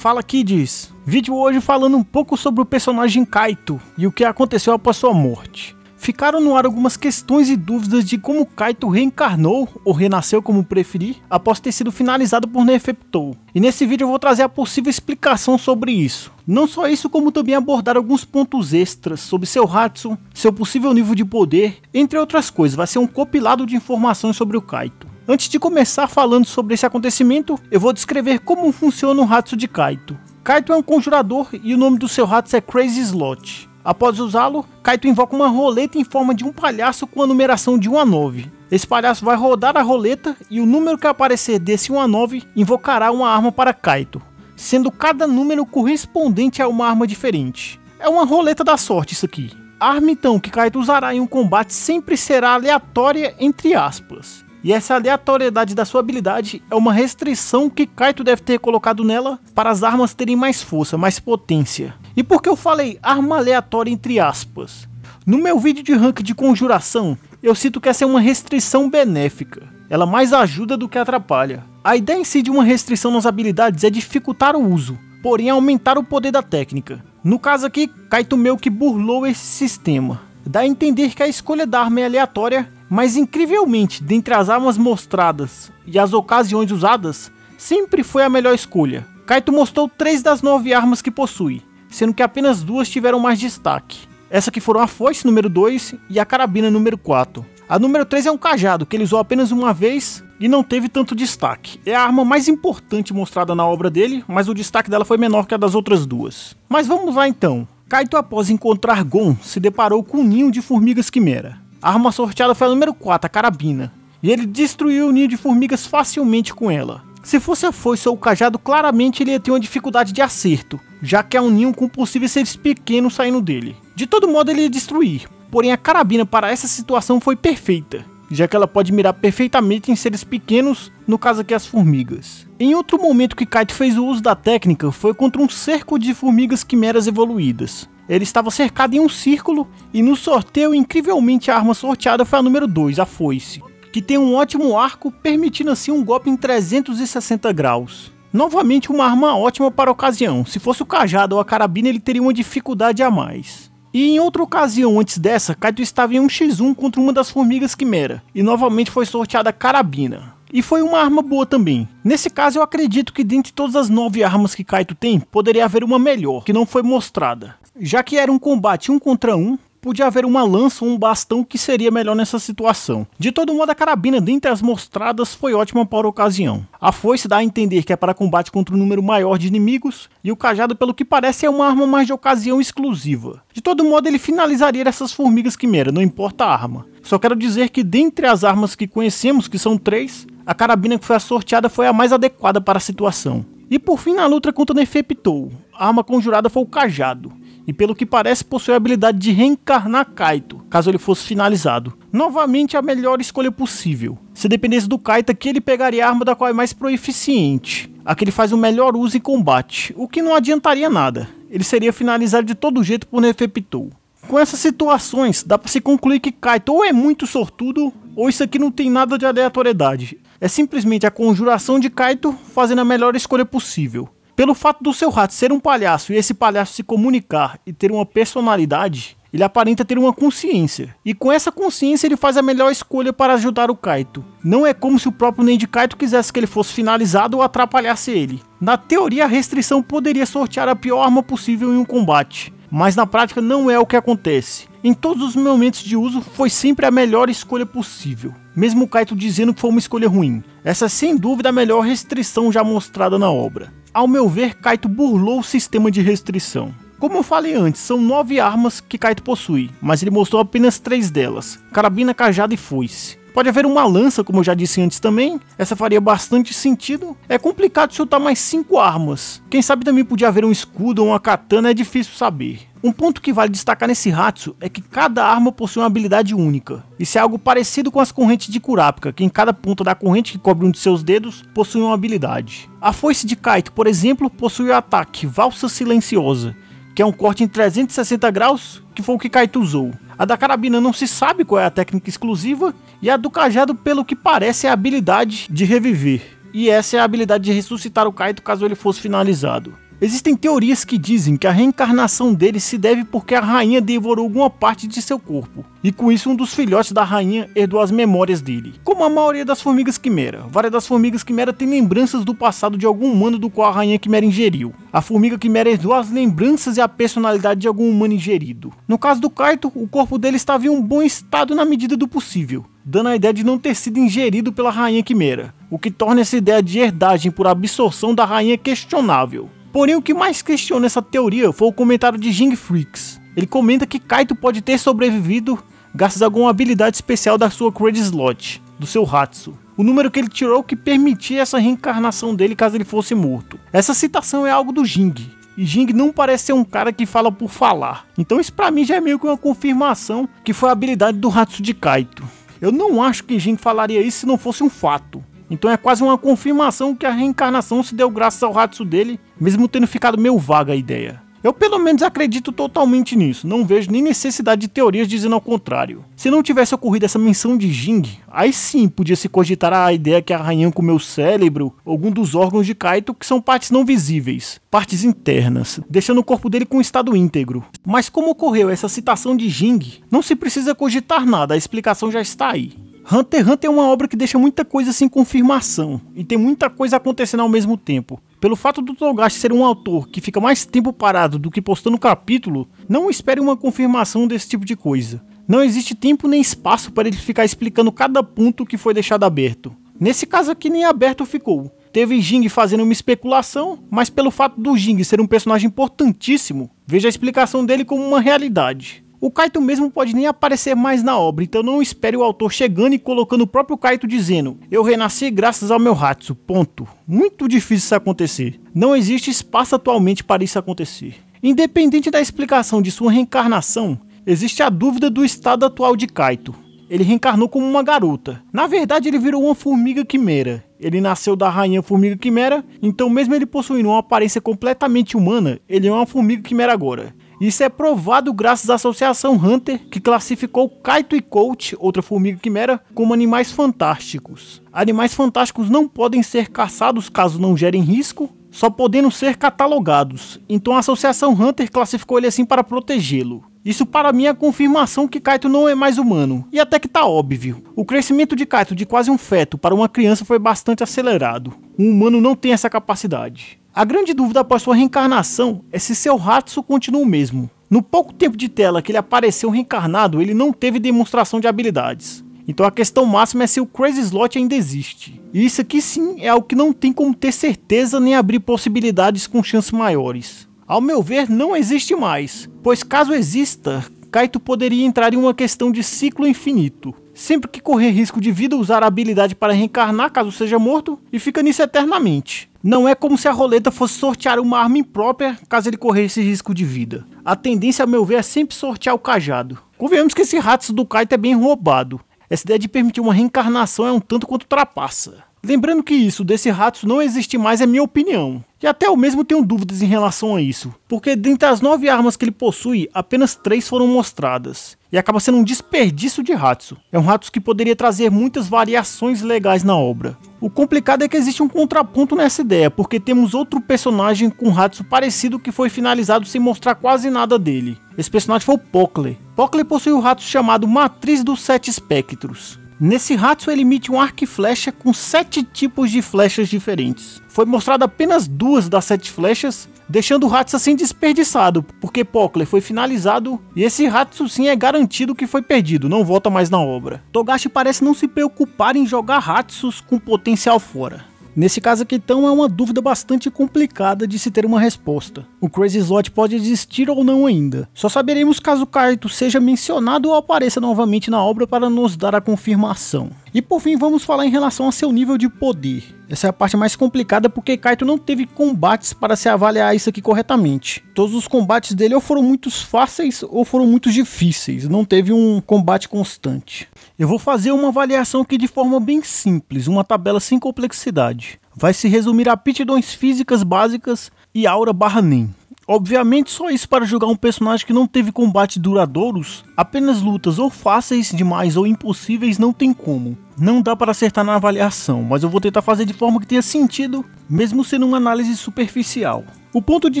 Fala Kids! Vídeo hoje falando um pouco sobre o personagem Kaito e o que aconteceu após sua morte. Ficaram no ar algumas questões e dúvidas de como Kaito reencarnou, ou renasceu como preferir, após ter sido finalizado por Neferpitou. E nesse vídeo eu vou trazer a possível explicação sobre isso. Não só isso, como também abordar alguns pontos extras sobre seu Hatsu, seu possível nível de poder, entre outras coisas. Vai ser um compilado de informações sobre o Kaito. Antes de começar falando sobre esse acontecimento, eu vou descrever como funciona o Hatsu de Kaito. Kaito é um conjurador e o nome do seu Hatsu é Crazy Slot. Após usá-lo, Kaito invoca uma roleta em forma de um palhaço com a numeração de 1 a 9. Esse palhaço vai rodar a roleta e o número que aparecer desse 1 a 9 invocará uma arma para Kaito, sendo cada número correspondente a uma arma diferente. É uma roleta da sorte isso aqui. A arma então que Kaito usará em um combate sempre será aleatória entre aspas. E essa aleatoriedade da sua habilidade é uma restrição que Kaito deve ter colocado nela para as armas terem mais força, mais potência. E por que eu falei arma aleatória entre aspas? No meu vídeo de rank de conjuração, eu cito que essa é uma restrição benéfica. Ela mais ajuda do que atrapalha. A ideia em si de uma restrição nas habilidades é dificultar o uso, porém aumentar o poder da técnica. No caso aqui, Kaito meio que burlou esse sistema. Dá a entender que a escolha da arma é aleatória, mas incrivelmente, dentre as armas mostradas e as ocasiões usadas, sempre foi a melhor escolha. Kaito mostrou 3 das 9 armas que possui, sendo que apenas 2 tiveram mais destaque. Essa que foram a foice número 2 e a carabina número 4. A número 3 é um cajado, que ele usou apenas uma vez e não teve tanto destaque. É a arma mais importante mostrada na obra dele, mas o destaque dela foi menor que a das outras duas. Mas vamos lá então. Kaito, após encontrar Gon, se deparou com um ninho de formigas quimera. A arma sorteada foi a número 4, a carabina, e ele destruiu o ninho de formigas facilmente com ela. Se fosse a foice ou o cajado, claramente ele ia ter uma dificuldade de acerto, já que é um ninho com possíveis seres pequenos saindo dele. De todo modo ele ia destruir, porém a carabina para essa situação foi perfeita, já que ela pode mirar perfeitamente em seres pequenos, no caso aqui as formigas. Em outro momento que Kaito fez o uso da técnica foi contra um cerco de formigas quimeras evoluídas. Ele estava cercado em um círculo e no sorteio incrivelmente a arma sorteada foi a número 2, a foice, que tem um ótimo arco, permitindo assim um golpe em 360 graus. Novamente uma arma ótima para a ocasião. Se fosse o cajado ou a carabina ele teria uma dificuldade a mais. E em outra ocasião antes dessa, Kaito estava em um x1 contra uma das formigas quimera, e novamente foi sorteada a carabina. E foi uma arma boa também. Nesse caso eu acredito que dentre todas as 9 armas que Kaito tem, poderia haver uma melhor, que não foi mostrada. Já que era um combate 1 contra 1, podia haver uma lança ou um bastão que seria melhor nessa situação. De todo modo a carabina dentre as mostradas foi ótima para a ocasião. A foice dá a entender que é para combate contra um número maior de inimigos, e o cajado pelo que parece é uma arma mais de ocasião exclusiva. De todo modo ele finalizaria essas formigas quimera, não importa a arma. Só quero dizer que dentre as armas que conhecemos, que são 3, a carabina que foi a sorteada foi a mais adequada para a situação. E por fim na luta contra Neferpitou, a arma conjurada foi o cajado. E pelo que parece possui a habilidade de reencarnar Kaito, caso ele fosse finalizado. Novamente a melhor escolha possível. Se dependesse do Kaito aqui ele pegaria a arma da qual é mais proeficiente, a que ele faz o melhor uso em combate, o que não adiantaria nada. Ele seria finalizado de todo jeito por Neferpitou. Com essas situações dá para se concluir que Kaito ou é muito sortudo, ou isso aqui não tem nada de aleatoriedade. É simplesmente a conjuração de Kaito fazendo a melhor escolha possível. Pelo fato do seu Hatsu ser um palhaço e esse palhaço se comunicar e ter uma personalidade, ele aparenta ter uma consciência. E com essa consciência ele faz a melhor escolha para ajudar o Kaito. Não é como se o próprio Neji Kaito quisesse que ele fosse finalizado ou atrapalhasse ele. Na teoria a restrição poderia sortear a pior arma possível em um combate, mas na prática não é o que acontece. Em todos os momentos de uso foi sempre a melhor escolha possível, mesmo o Kaito dizendo que foi uma escolha ruim. Essa é sem dúvida a melhor restrição já mostrada na obra. Ao meu ver, Kaito burlou o sistema de restrição. Como eu falei antes, são 9 armas que Kaito possui, mas ele mostrou apenas 3 delas, carabina, cajado e foice. Pode haver uma lança, como eu já disse antes também, essa faria bastante sentido. É complicado chutar mais 5 armas. Quem sabe também podia haver um escudo ou uma katana, é difícil saber. Um ponto que vale destacar nesse Hatsu é que cada arma possui uma habilidade única. Isso é algo parecido com as correntes de Kurapika, que em cada ponta da corrente que cobre um de seus dedos possui uma habilidade. A foice de Kaito, por exemplo, possui o ataque Valsa Silenciosa, que é um corte em 360 graus, que foi o que Kaito usou. A da carabina não se sabe qual é a técnica exclusiva, e a do cajado pelo que parece é a habilidade de reviver. E essa é a habilidade de ressuscitar o Kaito caso ele fosse finalizado. Existem teorias que dizem que a reencarnação dele se deve porque a rainha devorou alguma parte de seu corpo, e com isso um dos filhotes da rainha herdou as memórias dele. Como a maioria das formigas quimera, várias das formigas quimera têm lembranças do passado de algum humano do qual a rainha quimera ingeriu. A formiga quimera herdou as lembranças e a personalidade de algum humano ingerido. No caso do Kaito, o corpo dele estava em um bom estado na medida do possível, dando a ideia de não ter sido ingerido pela rainha quimera, o que torna essa ideia de herdagem por absorção da rainha questionável. Porém, o que mais questiona essa teoria foi o comentário de Jing Freaks. Ele comenta que Kaito pode ter sobrevivido graças a alguma habilidade especial da sua Crazy Slot, do seu Hatsu. O número que ele tirou que permitia essa reencarnação dele caso ele fosse morto. Essa citação é algo do Jing, e Jing não parece ser um cara que fala por falar. Então isso pra mim já é meio que uma confirmação que foi a habilidade do Hatsu de Kaito. Eu não acho que Jing falaria isso se não fosse um fato. Então é quase uma confirmação que a reencarnação se deu graças ao Hatsu dele, mesmo tendo ficado meio vaga a ideia. Eu pelo menos acredito totalmente nisso, não vejo nem necessidade de teorias dizendo ao contrário. Se não tivesse ocorrido essa menção de Jing, aí sim podia se cogitar a ideia que a rainha comeu o cérebro, ou algum dos órgãos de Kaito que são partes não visíveis, partes internas, deixando o corpo dele com um estado íntegro. Mas como ocorreu essa citação de Jing, não se precisa cogitar nada, a explicação já está aí. Hunter x Hunter é uma obra que deixa muita coisa sem confirmação, e tem muita coisa acontecendo ao mesmo tempo. Pelo fato do Togashi ser um autor que fica mais tempo parado do que postando capítulo, não espere uma confirmação desse tipo de coisa. Não existe tempo nem espaço para ele ficar explicando cada ponto que foi deixado aberto. Nesse caso aqui nem aberto ficou. Teve Jing fazendo uma especulação, mas pelo fato do Jing ser um personagem importantíssimo, veja a explicação dele como uma realidade. O Kaito mesmo pode nem aparecer mais na obra, então não espere o autor chegando e colocando o próprio Kaito dizendo: eu renasci graças ao meu Hatsu, ponto. Muito difícil isso acontecer. Não existe espaço atualmente para isso acontecer. Independente da explicação de sua reencarnação, existe a dúvida do estado atual de Kaito. Ele reencarnou como uma garota. Na verdade ele virou uma formiga quimera. Ele nasceu da rainha formiga quimera, então mesmo ele possuindo uma aparência completamente humana, ele é uma formiga quimera agora. Isso é provado graças à Associação Hunter, que classificou Kaito e Colt, outra formiga quimera, como animais fantásticos. Animais fantásticos não podem ser caçados caso não gerem risco, só podendo ser catalogados. Então a Associação Hunter classificou ele assim para protegê-lo. Isso para mim é a confirmação que Kaito não é mais humano, e até que tá óbvio. O crescimento de Kaito de quase um feto para uma criança foi bastante acelerado. Um humano não tem essa capacidade. A grande dúvida após sua reencarnação é se seu Hatsu continua o mesmo. No pouco tempo de tela que ele apareceu reencarnado, ele não teve demonstração de habilidades. Então a questão máxima é se o Crazy Slot ainda existe. E isso aqui sim é algo que não tem como ter certeza nem abrir possibilidades com chances maiores. Ao meu ver, não existe mais, pois caso exista, Kaito poderia entrar em uma questão de ciclo infinito. Sempre que correr risco de vida, usar a habilidade para reencarnar caso seja morto, e fica nisso eternamente. Não é como se a roleta fosse sortear uma arma imprópria caso ele corresse risco de vida. A tendência, ao meu ver, é sempre sortear o cajado. Convenhamos que esse Hatsu do Kaito é bem roubado. Essa ideia de permitir uma reencarnação é um tanto quanto trapaça. Lembrando que isso desse Hatsu não existe mais é minha opinião. E até eu mesmo tenho dúvidas em relação a isso, porque dentre as 9 armas que ele possui, apenas 3 foram mostradas. E acaba sendo um desperdício de Hatsu. É um Hatsu que poderia trazer muitas variações legais na obra. O complicado é que existe um contraponto nessa ideia, porque temos outro personagem com Hatsu parecido que foi finalizado sem mostrar quase nada dele. Esse personagem foi o Pockler. Pockler possui o Hatsu chamado Matriz dos 7 Espectros. Nesse Hatsu ele emite um arco e flecha com 7 tipos de flechas diferentes. Foi mostrado apenas 2 das 7 flechas, deixando o Hatsu assim desperdiçado, porque Pockler foi finalizado e esse Hatsu sim é garantido que foi perdido, não volta mais na obra. Togashi parece não se preocupar em jogar Hatsus com potencial fora. Nesse caso aqui então é uma dúvida bastante complicada de se ter uma resposta. O Crazy Slot pode existir ou não ainda. Só saberemos caso Kaito seja mencionado ou apareça novamente na obra para nos dar a confirmação. E por fim vamos falar em relação a seu nível de poder. Essa é a parte mais complicada porque Kaito não teve combates para se avaliar isso aqui corretamente. Todos os combates dele ou foram muito fáceis ou foram muito difíceis, não teve um combate constante. Eu vou fazer uma avaliação aqui de forma bem simples, uma tabela sem complexidade. Vai se resumir a aptidões físicas básicas e aura / NEM. Obviamente só isso para jogar um personagem que não teve combates duradouros, apenas lutas ou fáceis demais ou impossíveis não tem como. Não dá para acertar na avaliação, mas eu vou tentar fazer de forma que tenha sentido, mesmo sendo uma análise superficial. O ponto de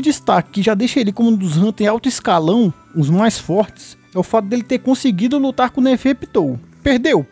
destaque que já deixa ele como um dos Hunter em alto escalão, os mais fortes, é o fato dele ter conseguido lutar com o Neferpitou. Perdeu,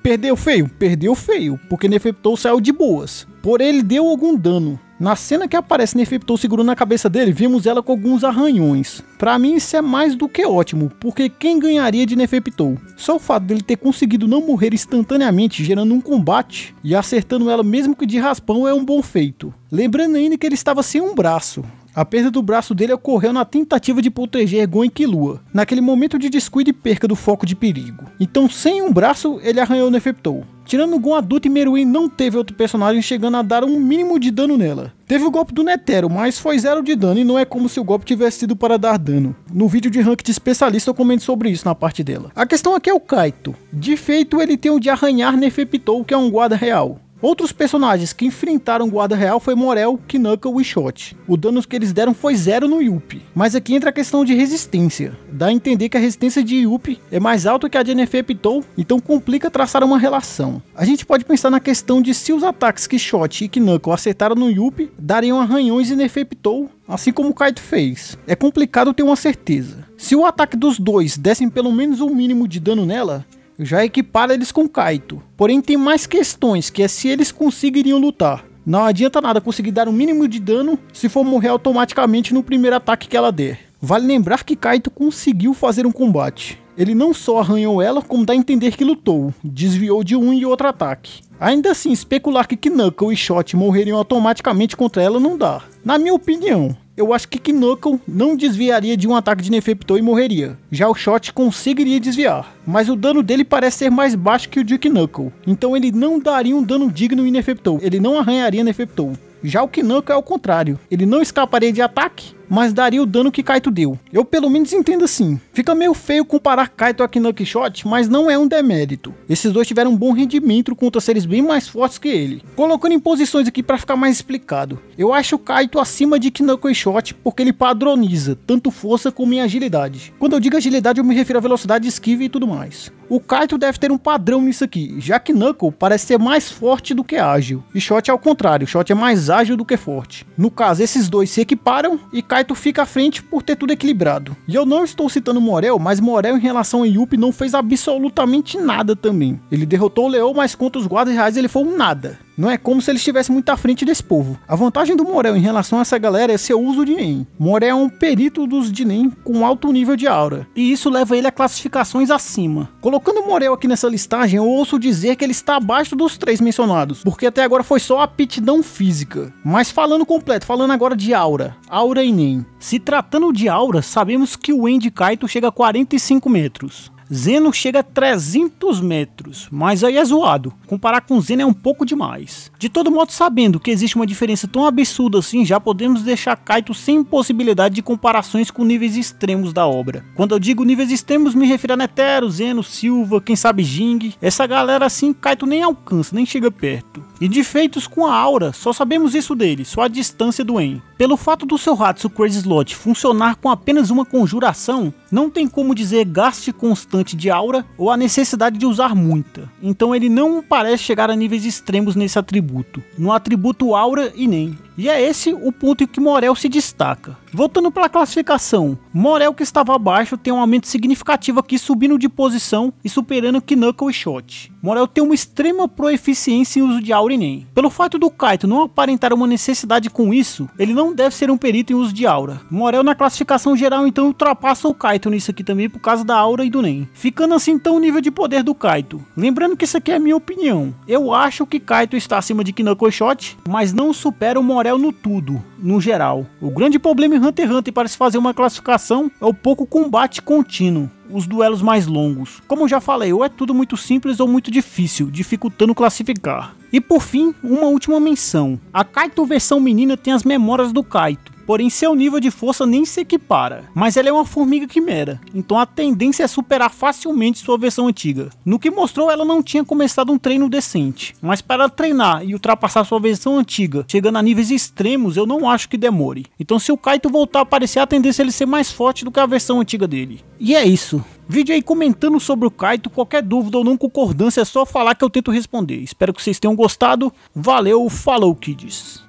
perdeu feio, porque Neferpitou saiu de boas, porém ele deu algum dano. Na cena que aparece Neferpitou segurando a cabeça dele, vimos ela com alguns arranhões. Pra mim isso é mais do que ótimo, porque quem ganharia de Neferpitou? Só o fato dele ter conseguido não morrer instantaneamente, gerando um combate e acertando ela mesmo que de raspão é um bom feito. Lembrando ainda que ele estava sem um braço. A perda do braço dele ocorreu na tentativa de proteger Gon e Killua, naquele momento de descuido e perca do foco de perigo. Então sem um braço ele arranhou Neferpitou. Tirando o Gon adulto e Meruem não teve outro personagem chegando a dar um mínimo de dano nela. Teve o golpe do Netero, mas foi 0 de dano e não é como se o golpe tivesse sido para dar dano. No vídeo de rank de especialista eu comento sobre isso na parte dela. A questão aqui é o Kaito. De feito ele tem o de arranhar Neferpitou, que é um guarda real. Outros personagens que enfrentaram o guarda real foi Morel, Knuckle e Shot. O dano que eles deram foi 0 no Yuppie. Mas aqui entra a questão de resistência. Dá a entender que a resistência de Yuppie é mais alta que a de Neferpitou, então complica traçar uma relação. A gente pode pensar na questão de se os ataques que Shot e Knuckle acertaram no Yuppie dariam arranhões em Neferpitou, assim como o Kaito fez. É complicado ter uma certeza. Se o ataque dos dois dessem pelo menos um mínimo de dano nela, já equipara eles com Kaito. Porém tem mais questões, que é se eles conseguiriam lutar. Não adianta nada conseguir dar um mínimo de dano se for morrer automaticamente no primeiro ataque que ela der. Vale lembrar que Kaito conseguiu fazer um combate. Ele não só arranhou ela, como dá a entender que lutou, desviou de um e outro ataque. Ainda assim, especular que Knuckle e Shot morreriam automaticamente contra ela não dá. Na minha opinião, eu acho que Knuckle não desviaria de um ataque de Neferpitou e morreria. Já o Shot conseguiria desviar, mas o dano dele parece ser mais baixo que o de Knuckle. Então ele não daria um dano digno em Neferpitou, ele não arranharia Neferpitou. Já o Knuckle é o contrário, ele não escaparia de ataque, mas daria o dano que Kaito deu. Eu pelo menos entendo assim. Fica meio feio comparar Kaito a Knuckle e Shot, mas não é um demérito. Esses dois tiveram um bom rendimento contra seres bem mais fortes que ele. Colocando em posições aqui para ficar mais explicado. Eu acho o Kaito acima de Knuckle e Shot porque ele padroniza, tanto força como em agilidade. Quando eu digo agilidade eu me refiro à velocidade, esquiva e tudo mais. O Kaito deve ter um padrão nisso aqui, já que Knuckle parece ser mais forte do que ágil. E Shot é ao contrário, Shot é mais ágil do que forte. No caso, esses dois se equiparam e Kaito fica à frente por ter tudo equilibrado. E eu não estou citando Morel, mas Morel em relação a Yuppie não fez absolutamente nada também. Ele derrotou o Leão, mas contra os guardas reais ele foi um nada. Não é como se ele estivesse muito à frente desse povo. A vantagem do Morel em relação a essa galera é seu uso de Nen. Morel é um perito dos de Nen com alto nível de aura, e isso leva ele a classificações acima. Colocando o Morel aqui nessa listagem, eu ouço dizer que ele está abaixo dos 3 mencionados, porque até agora foi só a aptidão física. Mas falando completo, falando agora de aura e Nen. Se tratando de aura, sabemos que o En de Kaito chega a 45 metros. Zeno chega a 300 metros, mas aí é zoado. Comparar com Zeno é um pouco demais. De todo modo, sabendo que existe uma diferença tão absurda assim, já podemos deixar Kaito sem possibilidade de comparações com níveis extremos da obra. Quando eu digo níveis extremos, me refiro a Netero, Zeno, Silva, quem sabe Jing. Essa galera assim, Kaito nem alcança, nem chega perto. E de feitos com a aura, só sabemos isso dele, só a distância do En. Pelo fato do seu Hatsu Crazy Slot funcionar com apenas uma conjuração, não tem como dizer gaste constante de aura ou a necessidade de usar muita. Então ele não parece chegar a níveis extremos nesse atributo, no atributo aura e Nen. E é esse o ponto em que Morel se destaca. Voltando para a classificação, Morel, que estava abaixo, tem um aumento significativo aqui, subindo de posição e superando Knuckle e Shot. Morel tem uma extrema proeficiência em uso de aura e Nen. Pelo fato do Kaito não aparentar uma necessidade com isso, ele não deve ser um perito em uso de aura. Morel na classificação geral então ultrapassa o Kaito nisso aqui também por causa da aura e do Nen. Ficando assim então o nível de poder do Kaito. Lembrando que isso aqui é a minha opinião. Eu acho que Kaito está acima de Knuckle e Shot, mas não supera o Morel no tudo, no geral. O grande problema em Hunter x Hunter para se fazer uma classificação é o pouco combate contínuo, os duelos mais longos. Como eu já falei, ou é tudo muito simples ou muito difícil, dificultando classificar. E por fim, uma última menção. A Kaito versão menina tem as memórias do Kaito, porém seu nível de força nem se equipara, mas ela é uma formiga quimera, então a tendência é superar facilmente sua versão antiga. No que mostrou, ela não tinha começado um treino decente, mas para ela treinar e ultrapassar sua versão antiga, chegando a níveis extremos, eu não acho que demore. Então se o Kaito voltar a aparecer, a tendência é ele ser mais forte do que a versão antiga dele. E é isso. Vídeo aí comentando sobre o Kaito, qualquer dúvida ou não concordância é só falar que eu tento responder. Espero que vocês tenham gostado, valeu, falou kids!